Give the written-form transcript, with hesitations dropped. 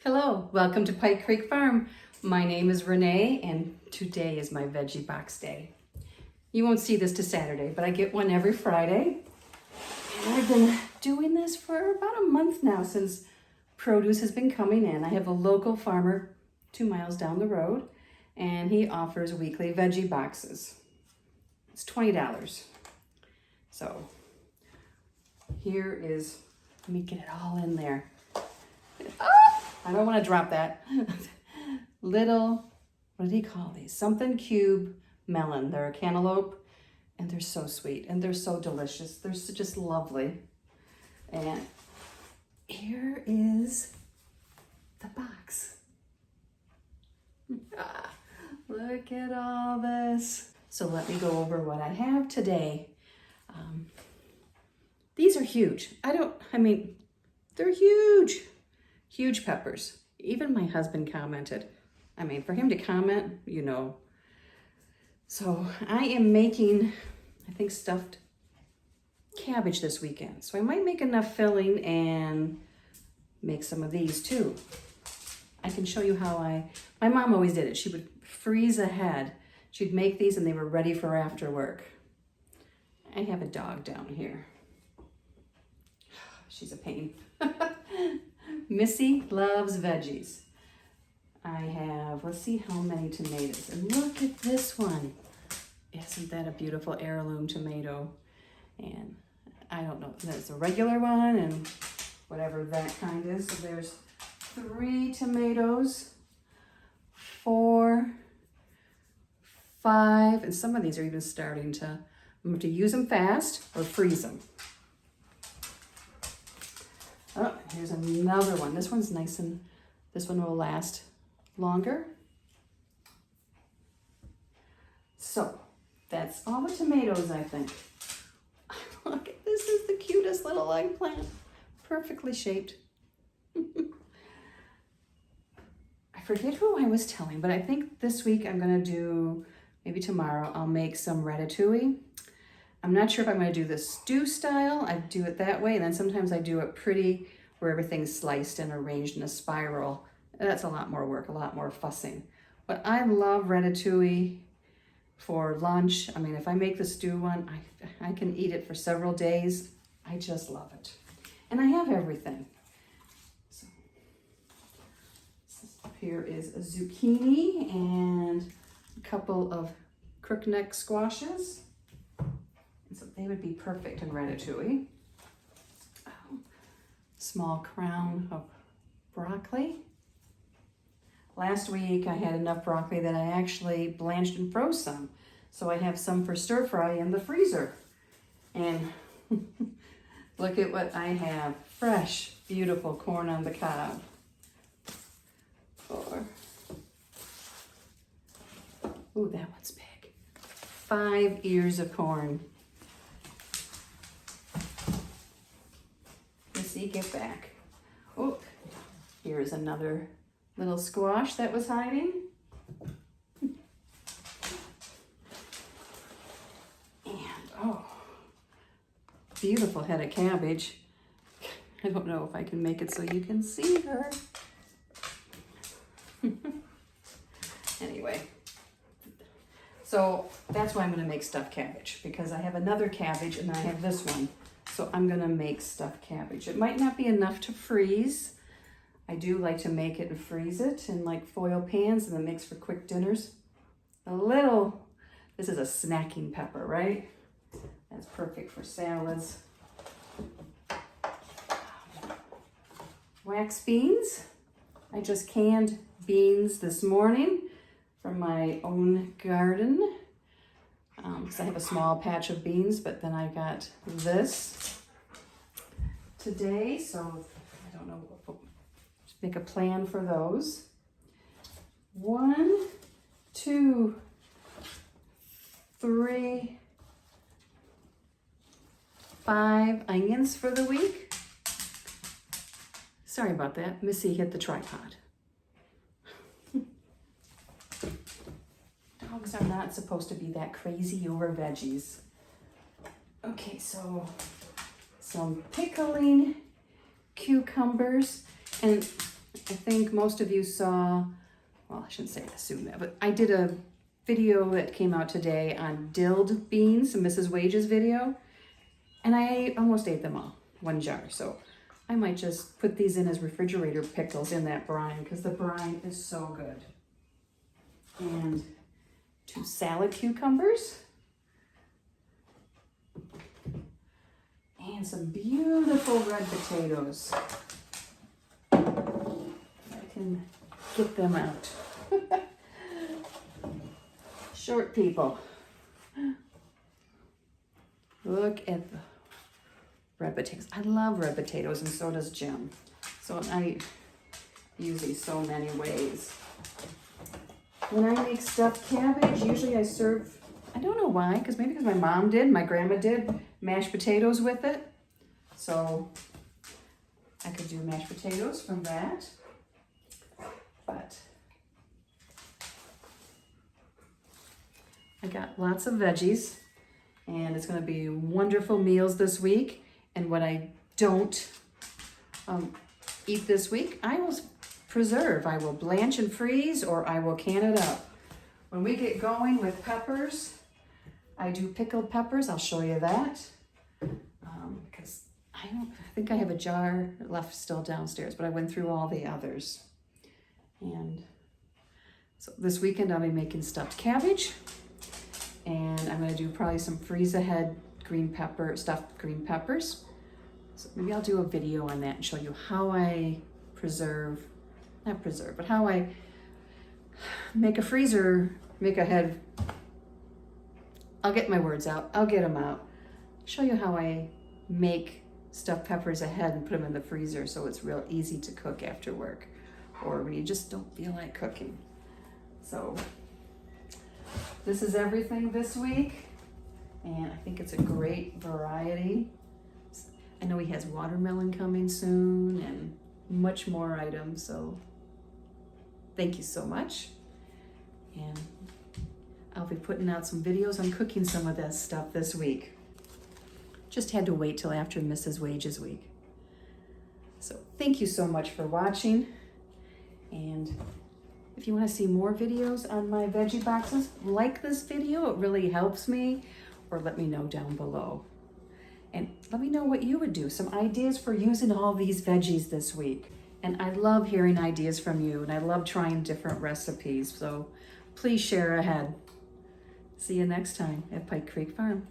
Hello, welcome to Pike Creek Farm. My name is Renee and today is my veggie box day. You won't see this to Saturday, but I get one every Friday. And I've been doing this for about a month now since produce has been coming in. I have a local farmer 2 miles down the road and he offers weekly veggie boxes. It's $20. So here is, let me get it all in there. I don't want to drop that. Little, what did he call these? Something cube melon. They're a cantaloupe and they're so sweet and they're so delicious. They're just lovely. And here is the box. Look at all this. So let me go over what I have today. These are huge. They're huge. Huge peppers. Even my husband commented. For him to comment, you know. So I am making, I think, stuffed cabbage this weekend. So I might make enough filling and make some of these too. I can show you how my mom always did it. She would freeze ahead. She'd make these and they were ready for after work. I have a dog down here. She's a pain. Missy loves veggies. I have, let's see how many tomatoes. And look at this one. Isn't that a beautiful heirloom tomato? And I don't know, there's a regular one and whatever that kind is. So there's 3 tomatoes, 4, 5, and some of these are even starting to, I'm going to use them fast or freeze them. Oh, here's another one. This one's nice and this one will last longer. So that's all the tomatoes, I think. Look, this is the cutest little eggplant. Perfectly shaped. I forget who I was telling, but I think this week I'm gonna do, maybe tomorrow, I'll make some ratatouille. I'm not sure if I'm going to do the stew style. I do it that way, and then sometimes I do it pretty where everything's sliced and arranged in a spiral. That's a lot more work, a lot more fussing. But I love ratatouille for lunch. If I make the stew one, I can eat it for several days. I just love it. And I have everything. So here is a zucchini and a couple of crookneck squashes. And so they would be perfect in ratatouille. Small crown of broccoli. Last week I had enough broccoli that I actually blanched and froze some. So I have some for stir fry in the freezer. And look at what I have. Fresh, beautiful corn on the cob. Ooh, that one's big. 5 ears of corn. Get back. Oh, here's another little squash that was hiding. And oh, beautiful head of cabbage. I don't know if I can make it so you can see her. Anyway, so that's why I'm going to make stuffed cabbage, because I have another cabbage and I have this one. So I'm gonna make stuffed cabbage. It might not be enough to freeze. I do like to make it and freeze it in like foil pans and then makes for quick dinners. This is a snacking pepper, right? That's perfect for salads. Wax beans. I just canned beans this morning from my own garden. Because I have a small patch of beans, but then I got this today, so I don't know, make a plan for those. 1, 2, 3, 5 onions for the week. Sorry about that, Missy hit the tripod. Dogs are not supposed to be that crazy over veggies. Okay, so some pickling cucumbers. And I think most of you saw, well, I shouldn't say assume that, but I did a video that came out today on dilled beans, Mrs. Wage's video, and I almost ate them all, one jar. So I might just put these in as refrigerator pickles in that brine because the brine is so good. And 2 salad cucumbers. And some beautiful red potatoes. I can get them out. Short people. Look at the red potatoes. I love red potatoes, and so does Jim. So I use these so many ways. When I make stuffed cabbage, usually I serve, I don't know why, maybe because my mom did, my grandma did, mashed potatoes with it. So I could do mashed potatoes from that. But I got lots of veggies, and it's going to be wonderful meals this week. And what I don't eat this week, I will preserve. I will blanch and freeze, or I will can it up. When we get going with peppers, I do pickled peppers. I'll show you that. Because I think I have a jar left still downstairs, but I went through all the others. And so this weekend I'll be making stuffed cabbage, and I'm going to do probably some freeze ahead stuffed green peppers. So maybe I'll do a video on that and show you how I but how I make a head. I'll get my words out. I'll get them out. Show you how I make stuffed peppers ahead and put them in the freezer so it's real easy to cook after work or when you just don't feel like cooking. So this is everything this week, and I think it's a great variety. I know he has watermelon coming soon and much more items, so thank you so much. And I'll be putting out some videos on cooking some of that stuff this week. Just had to wait till after Mrs. Wage's week. So thank you so much for watching. And if you want to see more videos on my veggie boxes, like this video, it really helps me, or let me know down below. And let me know what you would do, some ideas for using all these veggies this week. And I love hearing ideas from you, and I love trying different recipes. So please share ahead. See you next time at Pike Creek Farm.